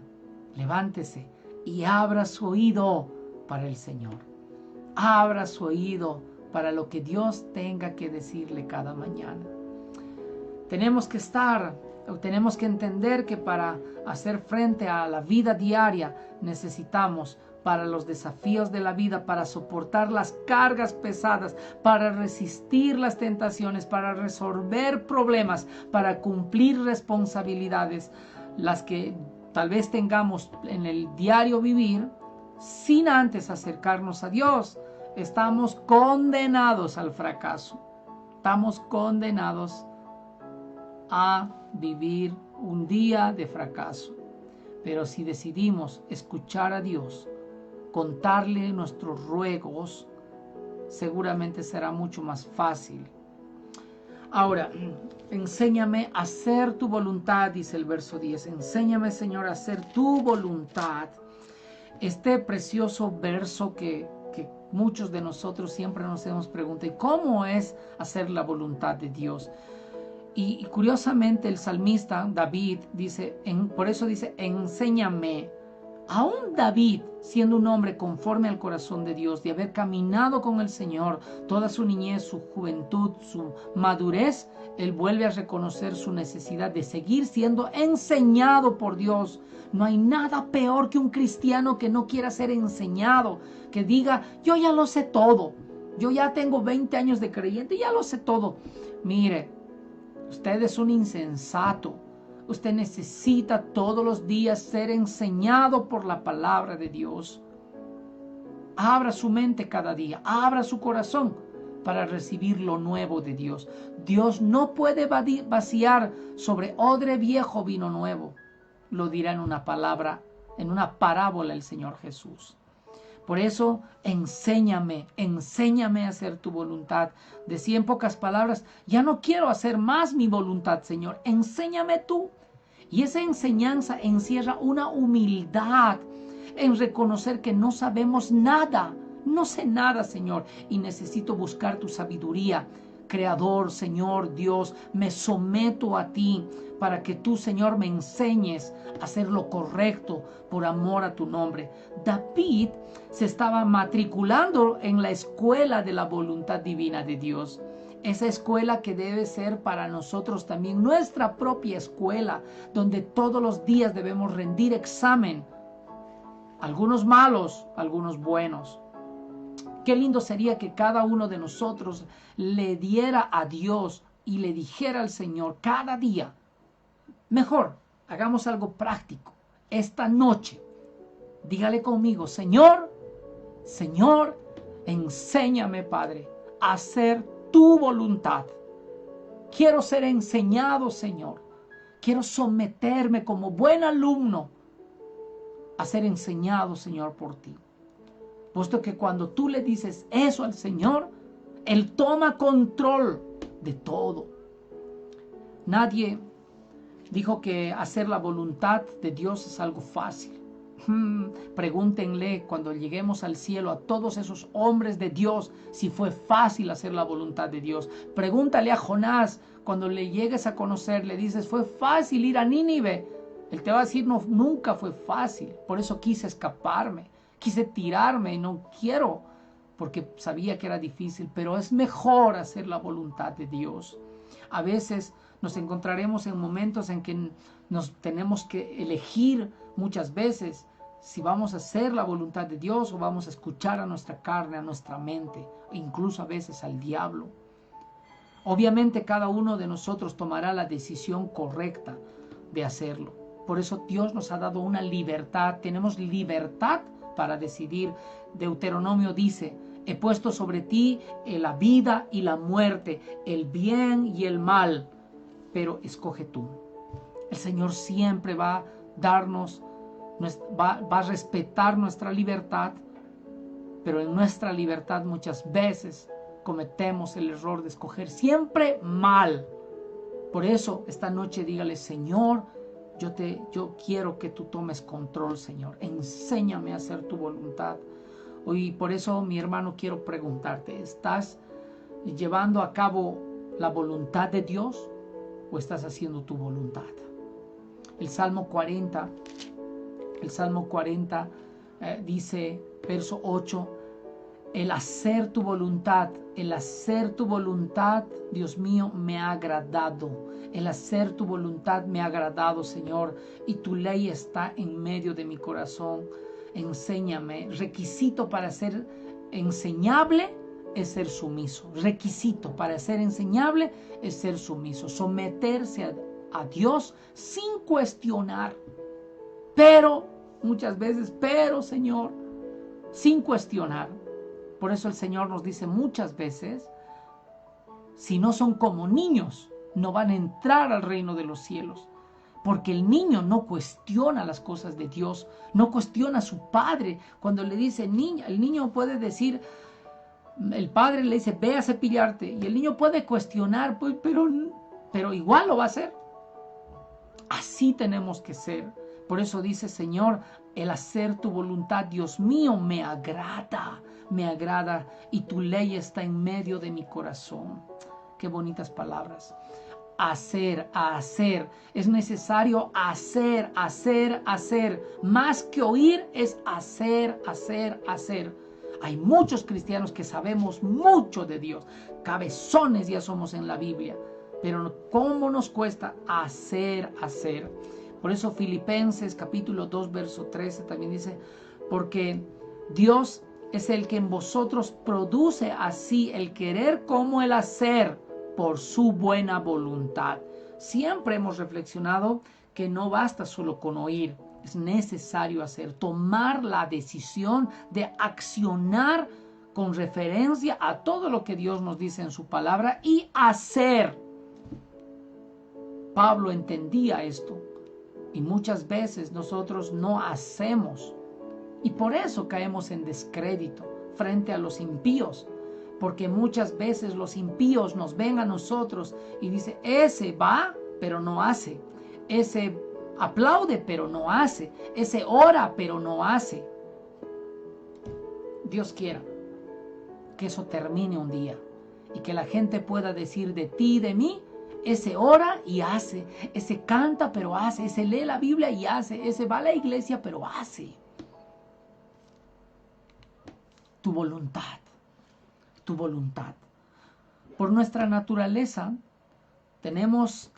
S1: levántese y abra su oído para el Señor. Abra su oído para lo que Dios tenga que decirle cada mañana. Tenemos que entender que para hacer frente a la vida diaria necesitamos, para los desafíos de la vida, para soportar las cargas pesadas, para resistir las tentaciones, para resolver problemas, para cumplir responsabilidades, las que tal vez tengamos en el diario vivir, sin antes acercarnos a Dios, estamos condenados al fracaso. Estamos condenados a vivir un día de fracaso. Pero si decidimos escuchar a Dios, contarle nuestros ruegos, seguramente será mucho más fácil. Ahora, enséñame a hacer tu voluntad, dice el verso 10. Enséñame, Señor, a hacer tu voluntad. Este precioso verso que muchos de nosotros siempre nos hemos preguntado, ¿y cómo es hacer la voluntad de Dios? Y curiosamente el salmista David dice, por eso dice, enséñame. Aún David, siendo un hombre conforme al corazón de Dios, de haber caminado con el Señor toda su niñez, su juventud, su madurez, él vuelve a reconocer su necesidad de seguir siendo enseñado por Dios. No hay nada peor que un cristiano que no quiera ser enseñado, que diga, yo ya lo sé todo, yo ya tengo 20 años de creyente, ya lo sé todo. Mire, usted es un insensato. Usted necesita todos los días ser enseñado por la palabra de Dios. Abra su mente cada día, abra su corazón para recibir lo nuevo de Dios. Dios no puede vaciar sobre odre viejo vino nuevo. Lo dirá en una palabra, en una parábola el Señor Jesús. Por eso, enséñame a hacer tu voluntad. Decía en pocas palabras, ya no quiero hacer más mi voluntad, Señor. Enséñame tú. Y esa enseñanza encierra una humildad en reconocer que no sabemos nada. No sé nada, Señor, y necesito buscar tu sabiduría. Creador, Señor, Dios, me someto a ti para que tú, Señor, me enseñes a hacer lo correcto por amor a tu nombre. David se estaba matriculando en la escuela de la voluntad divina de Dios. Esa escuela que debe ser para nosotros también nuestra propia escuela, donde todos los días debemos rendir examen. Algunos malos, algunos buenos. Qué lindo sería que cada uno de nosotros le diera a Dios y le dijera al Señor cada día, mejor, hagamos algo práctico. Esta noche, dígale conmigo, Señor, enséñame, Padre, a hacer tu voluntad. Quiero ser enseñado, Señor. Quiero someterme como buen alumno a ser enseñado, Señor, por ti. Puesto que cuando tú le dices eso al Señor, Él toma control de todo. Nadie dijo que hacer la voluntad de Dios es algo fácil. Pregúntenle cuando lleguemos al cielo a todos esos hombres de Dios si fue fácil hacer la voluntad de Dios. Pregúntale a Jonás cuando le llegues a conocer, le dices, fue fácil ir a Nínive. Él te va a decir, no, nunca fue fácil. Por eso quise escaparme. Quise tirarme y no quiero, porque sabía que era difícil, pero es mejor hacer la voluntad de Dios. A veces nos encontraremos en momentos en que nos tenemos que elegir muchas veces si vamos a hacer la voluntad de Dios o vamos a escuchar a nuestra carne, a nuestra mente, e incluso a veces al diablo. Obviamente cada uno de nosotros tomará la decisión correcta de hacerlo. Por eso Dios nos ha dado una libertad, tenemos libertad para decidir. Deuteronomio dice, he puesto sobre ti la vida y la muerte, el bien y el mal, pero escoge tú. El Señor siempre va a darnos, va a respetar nuestra libertad, pero en nuestra libertad muchas veces cometemos el error de escoger siempre mal. Por eso esta noche dígale, Señor, yo quiero que tú tomes control, Señor. Enséñame a hacer tu voluntad. Y por eso, mi hermano, quiero preguntarte, ¿estás llevando a cabo la voluntad de Dios o estás haciendo tu voluntad? El Salmo 40 dice, verso 8, el hacer tu voluntad, Dios mío, me ha agradado. El hacer tu voluntad me ha agradado, Señor, y tu ley está en medio de mi corazón. Enséñame. Requisito para ser enseñable es ser sumiso. Requisito para ser enseñable es ser sumiso. Someterse a Dios sin cuestionar. Pero, muchas veces, Señor, sin cuestionar. Por eso el Señor nos dice muchas veces, si no son como niños, no van a entrar al reino de los cielos. Porque el niño no cuestiona las cosas de Dios, no cuestiona a su padre. Cuando le dice niña, el niño puede decir, El padre le dice, ve a cepillarte. Y el niño puede cuestionar, pues, pero igual lo va a hacer. Así tenemos que ser. Por eso dice, Señor, el hacer tu voluntad, Dios mío, me agrada, y tu ley está en medio de mi corazón. Qué bonitas palabras. Hacer, a hacer. Es necesario hacer. Más que oír es hacer. Hay muchos cristianos que sabemos mucho de Dios. Cabezones ya somos en la Biblia. Pero ¿cómo nos cuesta hacer? Por eso Filipenses capítulo 2, verso 13 también dice, porque Dios es el que en vosotros produce así el querer como el hacer por su buena voluntad. Siempre hemos reflexionado que no basta solo con oír, es necesario hacer, tomar la decisión de accionar con referencia a todo lo que Dios nos dice en su palabra y hacer. Pablo entendía esto y muchas veces nosotros no hacemos y por eso caemos en descrédito frente a los impíos, porque muchas veces los impíos nos ven a nosotros y dicen, ese va pero no hace, ese aplaude pero no hace, ese ora pero no hace. Dios quiera que eso termine un día y que la gente pueda decir de ti y de mí, ese ora y hace, ese canta pero hace, ese lee la Biblia y hace, ese va a la iglesia pero hace. Tu voluntad. Por nuestra naturaleza tendemos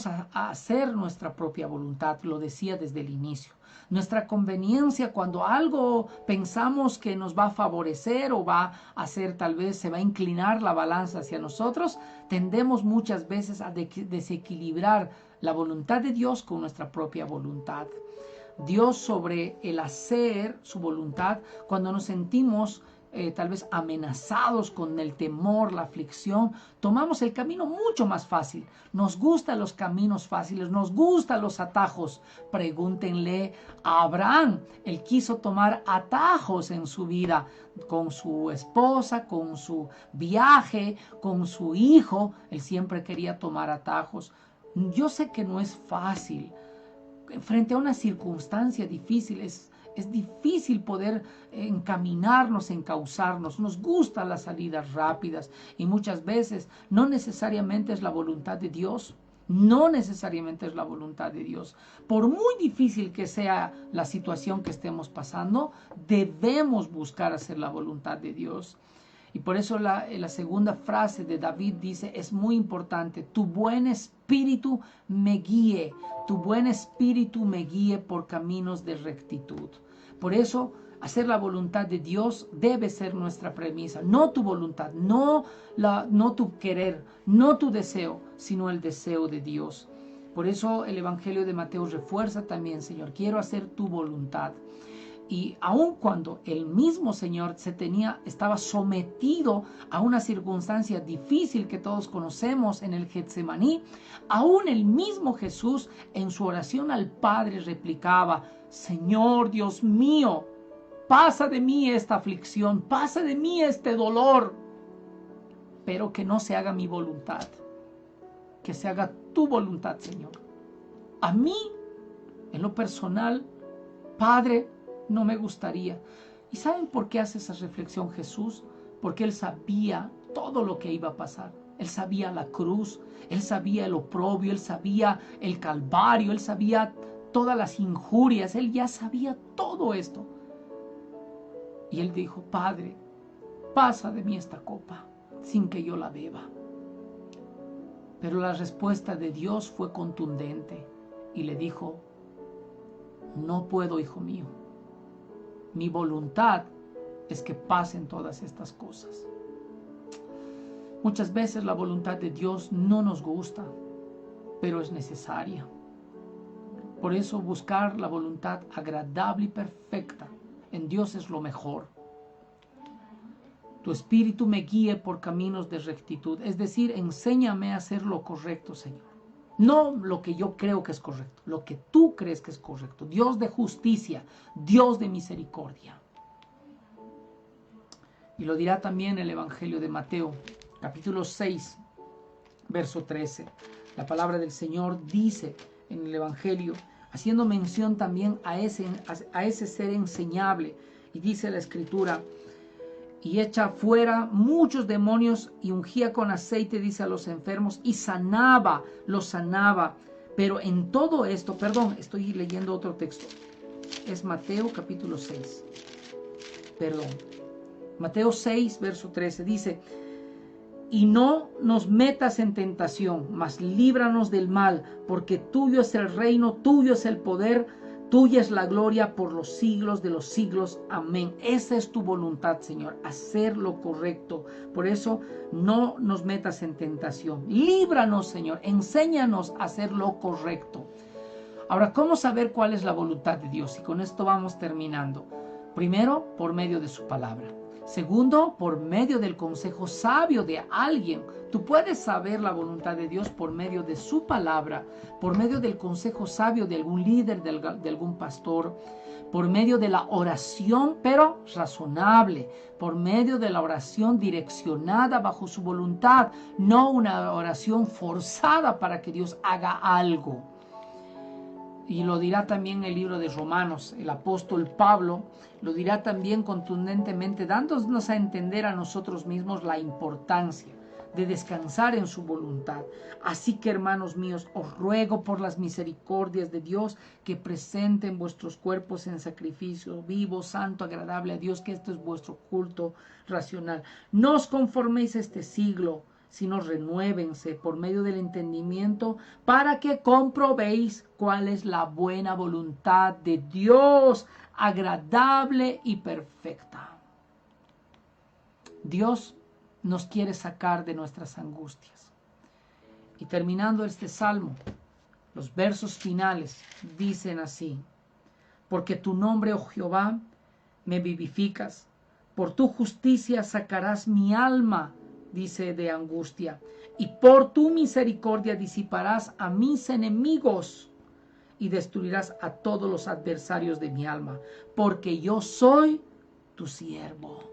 S1: a hacer nuestra propia voluntad, lo decía desde el inicio. Nuestra conveniencia, cuando algo pensamos que nos va a favorecer o va a hacer, tal vez se va a inclinar la balanza hacia nosotros, tendemos muchas veces a desequilibrar la voluntad de Dios con nuestra propia voluntad. Dios sobre el hacer su voluntad, cuando nos sentimos tal vez amenazados con el temor, la aflicción, tomamos el camino mucho más fácil. Nos gustan los caminos fáciles, nos gustan los atajos. Pregúntenle a Abraham, él quiso tomar atajos en su vida, con su esposa, con su viaje, con su hijo, él siempre quería tomar atajos. Yo sé que no es fácil. Frente a una circunstancia difícil, es difícil poder encaminarnos, encauzarnos. Nos gustan las salidas rápidas y muchas veces no necesariamente es la voluntad de Dios. No necesariamente es la voluntad de Dios. Por muy difícil que sea la situación que estemos pasando, debemos buscar hacer la voluntad de Dios. Y por eso la segunda frase de David dice, es muy importante, tu buen espíritu me guíe, tu buen espíritu me guíe por caminos de rectitud. Por eso, hacer la voluntad de Dios debe ser nuestra premisa, no tu voluntad, no tu querer, no tu deseo, sino el deseo de Dios. Por eso el Evangelio de Mateo refuerza también, Señor, quiero hacer tu voluntad. Y aun cuando el mismo Señor estaba sometido a una circunstancia difícil que todos conocemos en el Getsemaní, aún el mismo Jesús en su oración al Padre replicaba, Señor Dios mío, pasa de mí esta aflicción, pasa de mí este dolor, pero que no se haga mi voluntad, que se haga tu voluntad, Señor. A mí, en lo personal, Padre, no me gustaría. ¿Y saben por qué hace esa reflexión Jesús? Porque Él sabía todo lo que iba a pasar. Él sabía la cruz, Él sabía el oprobio, Él sabía el calvario, Él sabía todas las injurias, Él ya sabía todo esto. Y Él dijo, Padre, pasa de mí esta copa sin que yo la beba. Pero la respuesta de Dios fue contundente y le dijo, no puedo, hijo mío. Mi voluntad es que pasen todas estas cosas. Muchas veces la voluntad de Dios no nos gusta, pero es necesaria. Por eso buscar la voluntad agradable y perfecta en Dios es lo mejor. Tu espíritu me guíe por caminos de rectitud, es decir, enséñame a hacer lo correcto, Señor. No lo que yo creo que es correcto, lo que tú crees que es correcto. Dios de justicia, Dios de misericordia. Y lo dirá también el Evangelio de Mateo, capítulo 6, verso 13. La palabra del Señor dice en el Evangelio, haciendo mención también a ese ser enseñable, y dice la Escritura, y echa fuera muchos demonios y ungía con aceite, dice, a los enfermos, y los sanaba. Pero en todo esto, perdón, estoy leyendo otro texto, es Mateo capítulo 6, perdón, Mateo 6, verso 13, dice, y no nos metas en tentación, mas líbranos del mal, porque tuyo es el reino, tuyo es el poder, tuya es la gloria por los siglos de los siglos. Amén. Esa es tu voluntad, Señor, hacer lo correcto. Por eso no nos metas en tentación. Líbranos, Señor, enséñanos a hacer lo correcto. Ahora, ¿cómo saber cuál es la voluntad de Dios? Y con esto vamos terminando. Primero, por medio de su palabra. Segundo, por medio del consejo sabio de alguien. Tú puedes saber la voluntad de Dios por medio de su palabra, por medio del consejo sabio de algún líder, de algún pastor, por medio de la oración, pero razonable, por medio de la oración direccionada bajo su voluntad, no una oración forzada para que Dios haga algo. Y lo dirá también el libro de Romanos, el apóstol Pablo, lo dirá también contundentemente, dándonos a entender a nosotros mismos la importancia de descansar en su voluntad. Así que, hermanos míos, os ruego por las misericordias de Dios que presenten vuestros cuerpos en sacrificio vivo, santo, agradable a Dios, que esto es vuestro culto racional. No os conforméis a este siglo, sino renuévense por medio del entendimiento para que comprobéis cuál es la buena voluntad de Dios, agradable y perfecta. Dios nos quiere sacar de nuestras angustias. Y terminando este salmo, los versos finales dicen así: porque tu nombre, oh Jehová, me vivificas, por tu justicia sacarás mi alma, dice, de angustia, y por tu misericordia disiparás a mis enemigos y destruirás a todos los adversarios de mi alma, porque yo soy tu siervo.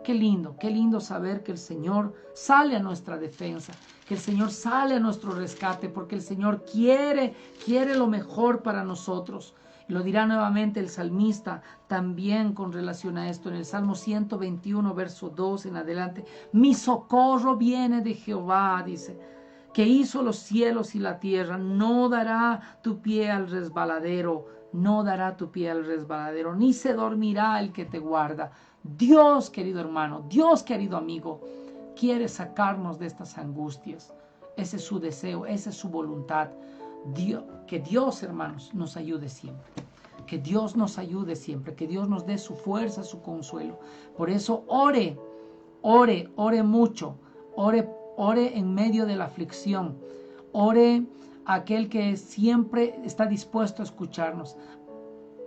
S1: Qué lindo saber que el Señor sale a nuestra defensa, que el Señor sale a nuestro rescate, porque el Señor quiere lo mejor para nosotros. Lo dirá nuevamente el salmista también con relación a esto en el Salmo 121, verso 2 en adelante. Mi socorro viene de Jehová, dice, que hizo los cielos y la tierra. No dará tu pie al resbaladero, no dará tu pie al resbaladero, ni se dormirá el que te guarda. Dios, querido hermano, Dios, querido amigo, quiere sacarnos de estas angustias. Ese es su deseo, esa es su voluntad. Que Dios, hermanos, nos ayude siempre. Que Dios nos ayude siempre. Que Dios nos dé su fuerza, su consuelo. Por eso ore mucho. Ore en medio de la aflicción. Ore a aquel que siempre está dispuesto a escucharnos.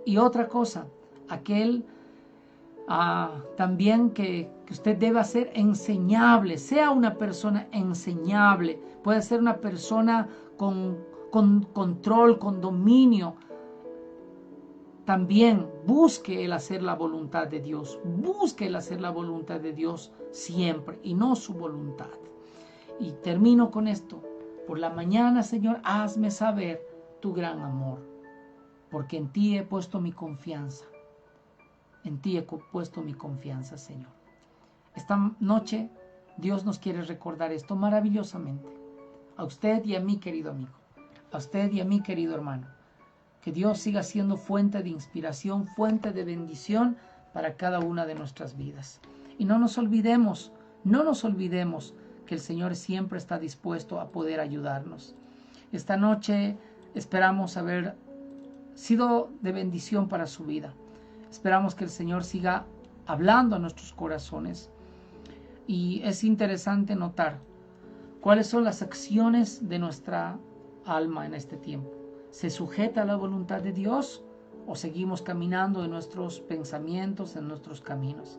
S1: Y otra cosa, aquel también que usted debe ser enseñable. Sea una persona enseñable. Puede ser una persona con control, con dominio. También busque el hacer la voluntad de Dios. Busque el hacer la voluntad de Dios siempre y no su voluntad. Y termino con esto. Por la mañana, Señor, hazme saber tu gran amor, porque en ti he puesto mi confianza. En ti he puesto mi confianza, Señor. Esta noche Dios nos quiere recordar esto maravillosamente. A usted y a mí, querido amigo. A usted y a mí, querido hermano. Que Dios siga siendo fuente de inspiración, fuente de bendición para cada una de nuestras vidas. Y no nos olvidemos que el Señor siempre está dispuesto a poder ayudarnos. Esta noche esperamos haber sido de bendición para su vida. Esperamos que el Señor siga hablando a nuestros corazones. Y es interesante notar cuáles son las acciones de nuestra alma en este tiempo. ¿Se sujeta a la voluntad de Dios o seguimos caminando en nuestros pensamientos, en nuestros caminos?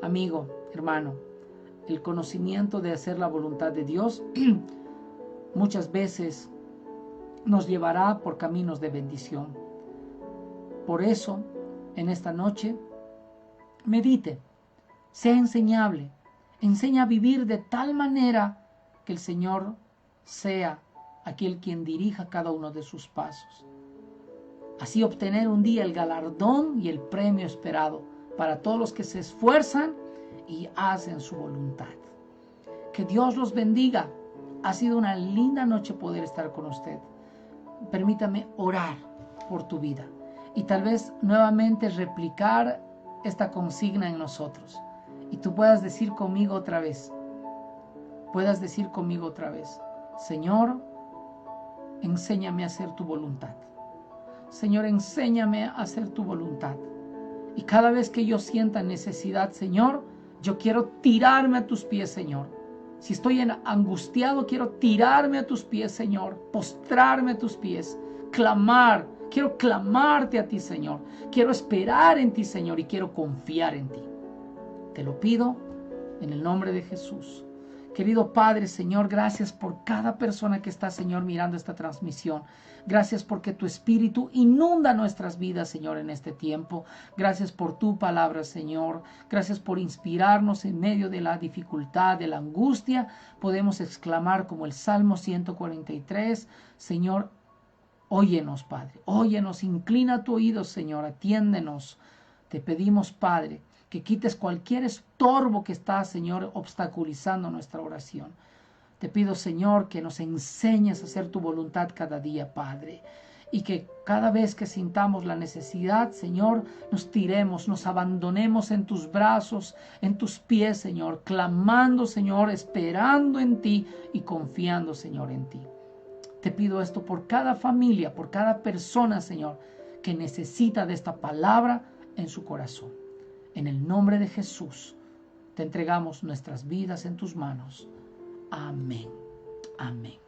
S1: Amigo, hermano, el conocimiento de hacer la voluntad de Dios muchas veces nos llevará por caminos de bendición. Por eso, en esta noche, medite Sea enseñable. Enseña a vivir de tal manera que el Señor sea aquel quien dirija cada uno de sus pasos. Así obtener un día el galardón y el premio esperado para todos los que se esfuerzan y hacen su voluntad. Que Dios los bendiga. Ha sido una linda noche poder estar con usted. Permítame orar por tu vida y tal vez nuevamente replicar esta consigna en nosotros. Y tú puedas decir conmigo otra vez. Señor, enséñame a hacer tu voluntad. Señor, enséñame a hacer tu voluntad. Y cada vez que yo sienta necesidad, Señor, yo quiero tirarme a tus pies, Señor. Si estoy angustiado, quiero tirarme a tus pies, Señor. Postrarme a tus pies. Clamar. Quiero clamarte a ti, Señor. Quiero esperar en ti, Señor, y quiero confiar en ti. Te lo pido en el nombre de Jesús. Querido Padre, Señor, gracias por cada persona que está, Señor, mirando esta transmisión. Gracias porque tu Espíritu inunda nuestras vidas, Señor, en este tiempo. Gracias por tu palabra, Señor. Gracias por inspirarnos en medio de la dificultad, de la angustia. Podemos exclamar como el Salmo 143, Señor, óyenos, Padre. Óyenos, inclina tu oído, Señor, atiéndenos. Te pedimos, Padre, que quites cualquier estorbo que está, Señor, obstaculizando nuestra oración. Te pido, Señor, que nos enseñes a hacer tu voluntad cada día, Padre. Y que cada vez que sintamos la necesidad, Señor, nos tiremos, nos abandonemos en tus brazos, en tus pies, Señor, clamando, Señor, esperando en ti y confiando, Señor, en ti. Te pido esto por cada familia, por cada persona, Señor, que necesita de esta palabra en su corazón. En el nombre de Jesús, te entregamos nuestras vidas en tus manos. Amén. Amén.